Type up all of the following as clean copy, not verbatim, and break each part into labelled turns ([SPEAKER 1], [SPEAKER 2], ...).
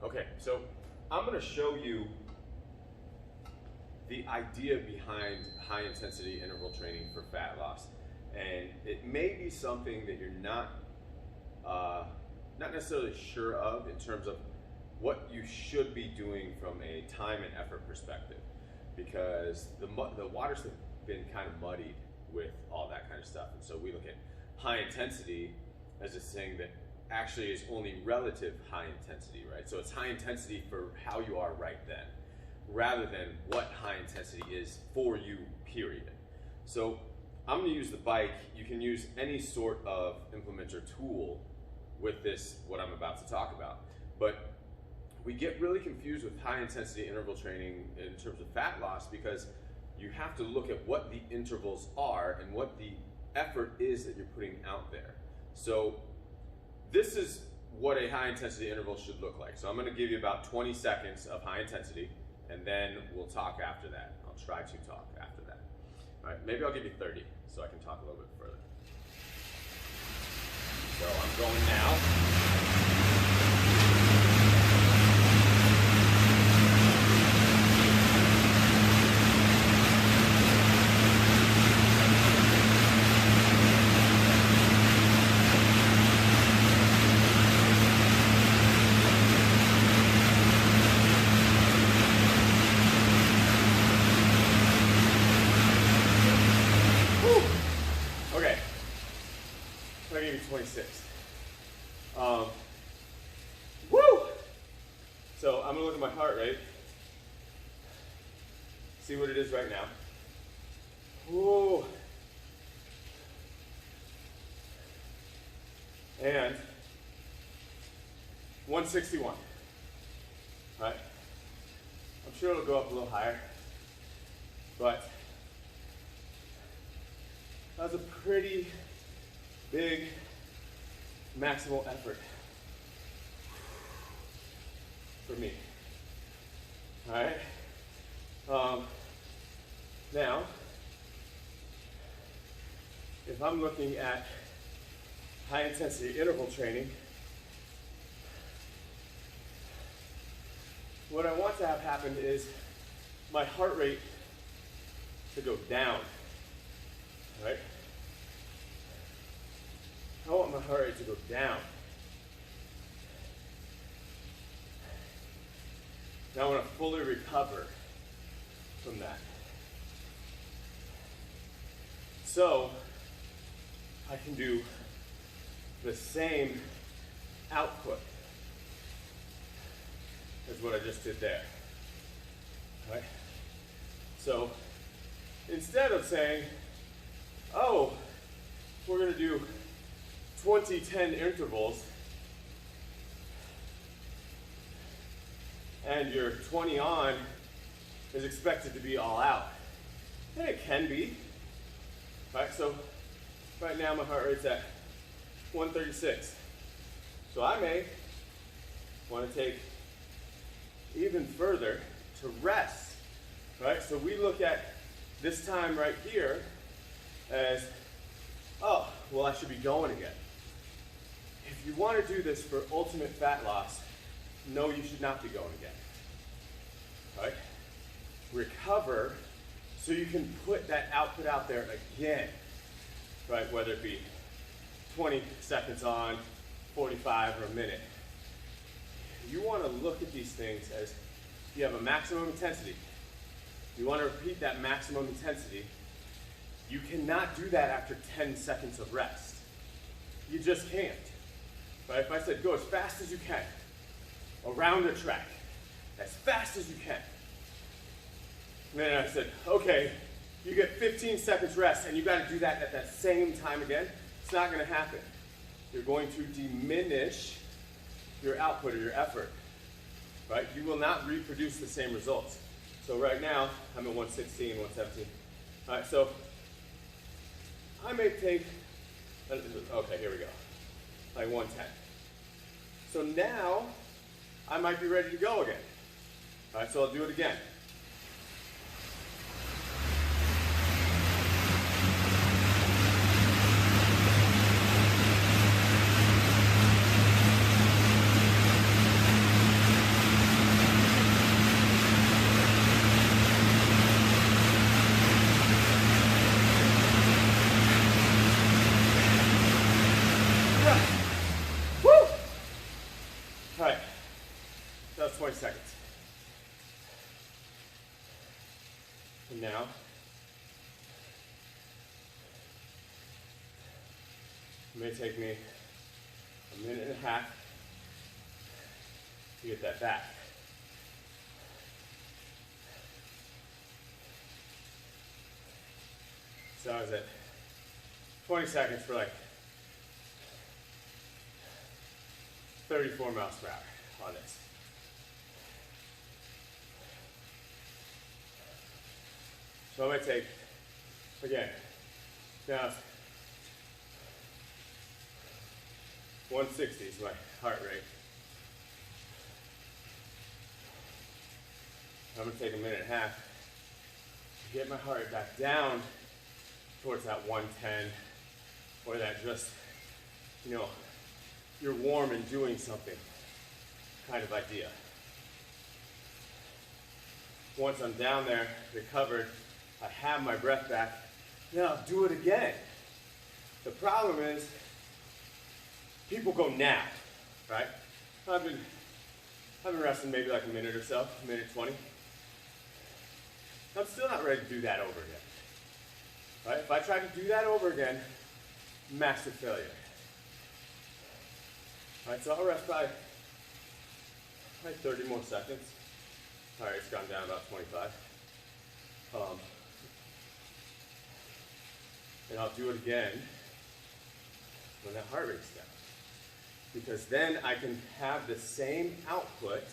[SPEAKER 1] Okay, so I'm going to show you the idea behind high intensity interval training for fat loss. And it may be something that you're not necessarily sure of in terms of what you should be doing from a time and effort perspective, because the waters have been kind of muddied with all that kind of stuff. And so we look at high intensity as this thing that actually is only relative high intensity, right? So it's high intensity for how you are right then, rather than what high intensity is for you, period. So I'm going to use the bike. You can use any sort of implementer tool with this, what I'm about to talk about. But we get really confused with high intensity interval training in terms of fat loss, because you have to look at what the intervals are and what the effort is that you're putting out there. So this is what a high intensity interval should look like. So I'm going to give you about 20 seconds of high intensity, and then we'll talk after that. I'll try to talk after that. All right, maybe I'll give you 30 so I can talk a little bit further. So I'm going now. Okay, so I gave you 26. Woo! So I'm gonna look at my heart rate, see what it is right now. Woo! And 161. All right, I'm sure it'll go up a little higher, but that was a pretty big maximal effort for me. All right. Now, if I'm looking at high intensity interval training, what I want to have happen is my heart rate to go down. Right? I want my heart rate to go down. Now I want to fully recover from that. So I can do the same output as what I just did there. Right? So instead of saying, oh, we're going to do 20-10 intervals, and your 20 on is expected to be all out. And it can be. Right, so right now my heart rate's at 136. So I may want to take even further to rest. Right, so we look at this time right here as, oh, well, I should be going again. If you want to do this for ultimate fat loss, no, you should not be going again. Right? Recover so you can put that output out there again. Right? Whether it be 20 seconds on, 45, or a minute. You want to look at these things as you have a maximum intensity. You want to repeat that maximum intensity. You cannot do that after 10 seconds of rest. You just can't. Right? If I said go as fast as you can around the track, as fast as you can, and then I said, okay, you get 15 seconds rest and you got to do that at that same time again, it's not going to happen. You're going to diminish your output or your effort. Right? You will not reproduce the same results. So right now, I'm at 116, 117. All right, so I may take, okay, here we go, like 110. So now, I might be ready to go again. All right, so I'll do it again. All right, that was 20 seconds. And now, it may take me a minute and a half to get that back. So I was at 20 seconds for like 34 miles per hour on this. So I'm going to take, again, now 160 is my heart rate. I'm going to take a minute and a half to get my heart rate back down towards that 110, or that just, you know, you're warm and doing something kind of idea. Once I'm down there, recovered, I have my breath back, then I'll do it again. The problem is, people go nap, right? I've been resting maybe like a minute or so, a minute 20. I'm still not ready to do that over again. Right? If I try to do that over again, massive failure. All right, so I'll rest probably 30 more seconds. All right, it's gone down about 25. And I'll do it again when that heart rate's down. Because then I can have the same output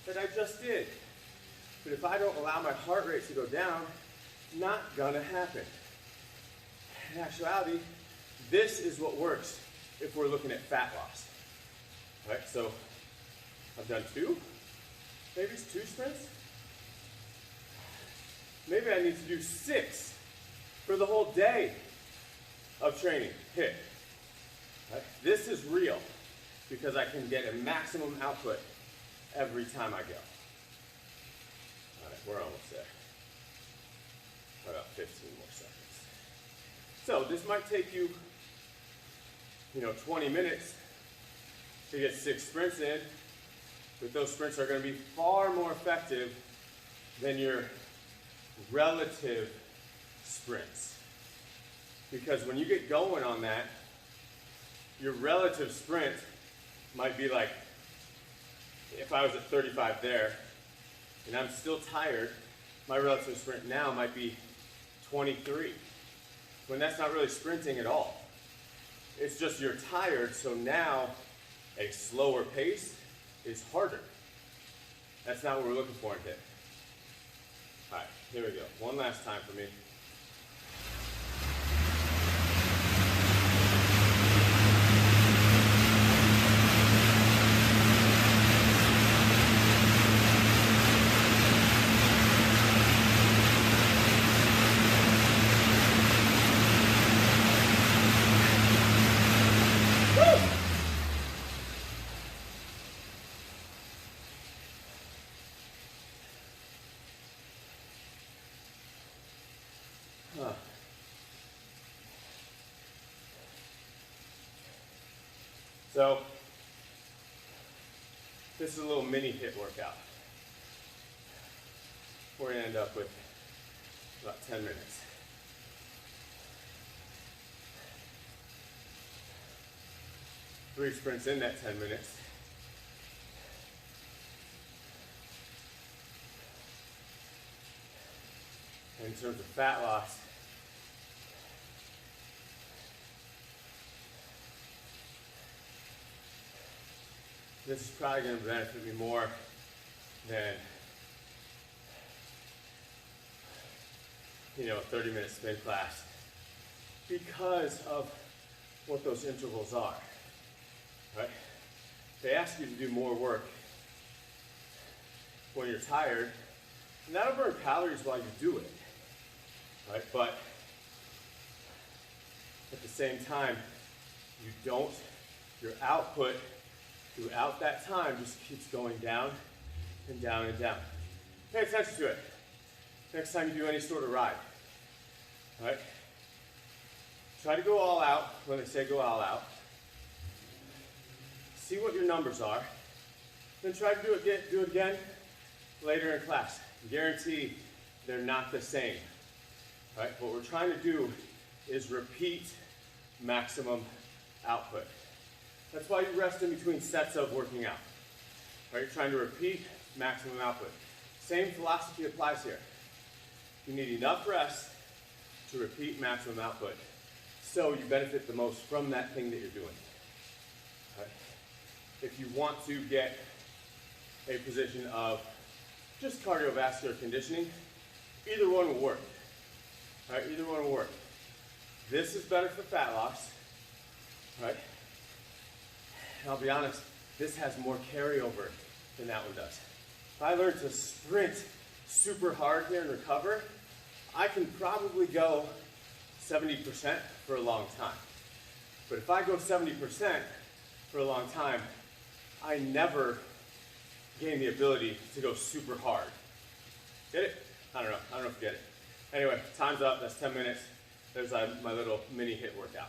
[SPEAKER 1] that I just did. But if I don't allow my heart rate to go down, not gonna happen. In actuality, this is what works if we're looking at fat loss. All right, so I've done maybe it's 2 sprints. Maybe I need to do 6 for the whole day of training, HIIT. Right? This is real because I can get a maximum output every time I go. All right, we're almost there. About 15 more seconds. So this might take you, 20 minutes to get 6 sprints in, but those sprints are going to be far more effective than your relative sprints. Because when you get going on that, your relative sprint might be like, if I was at 35 there, and I'm still tired, my relative sprint now might be 23. When that's not really sprinting at all. It's just you're tired, so now a slower pace is harder. That's not what we're looking for in HIIT. All right, here we go. One last time for me. So, this is a little mini HIIT workout. We're going to end up with about 10 minutes. Three sprints in that 10 minutes. And in terms of fat loss, this is probably going to benefit me more than, a 30-minute spin class because of what those intervals are, right? They ask you to do more work when you're tired, and that'll burn calories while you do it, right? But at the same time, your output throughout that time just keeps going down and down and down. Pay attention to it. Next time you do any sort of ride, all right? Try to go all out when they say go all out. See what your numbers are, then try to do it again later in class. Guarantee they're not the same. All right, what we're trying to do is repeat maximum output. That's why you rest in between sets of working out. All right, you're trying to repeat maximum output. Same philosophy applies here. You need enough rest to repeat maximum output, so you benefit the most from that thing that you're doing. All right. If you want to get a position of just cardiovascular conditioning, either one will work. All right, either one will work. This is better for fat loss. All right. And I'll be honest, this has more carryover than that one does. If I learn to sprint super hard here and recover, I can probably go 70% for a long time. But if I go 70% for a long time, I never gain the ability to go super hard. Get it? I don't know if you get it. Anyway, time's up. That's 10 minutes. There's my little mini HIIT workout.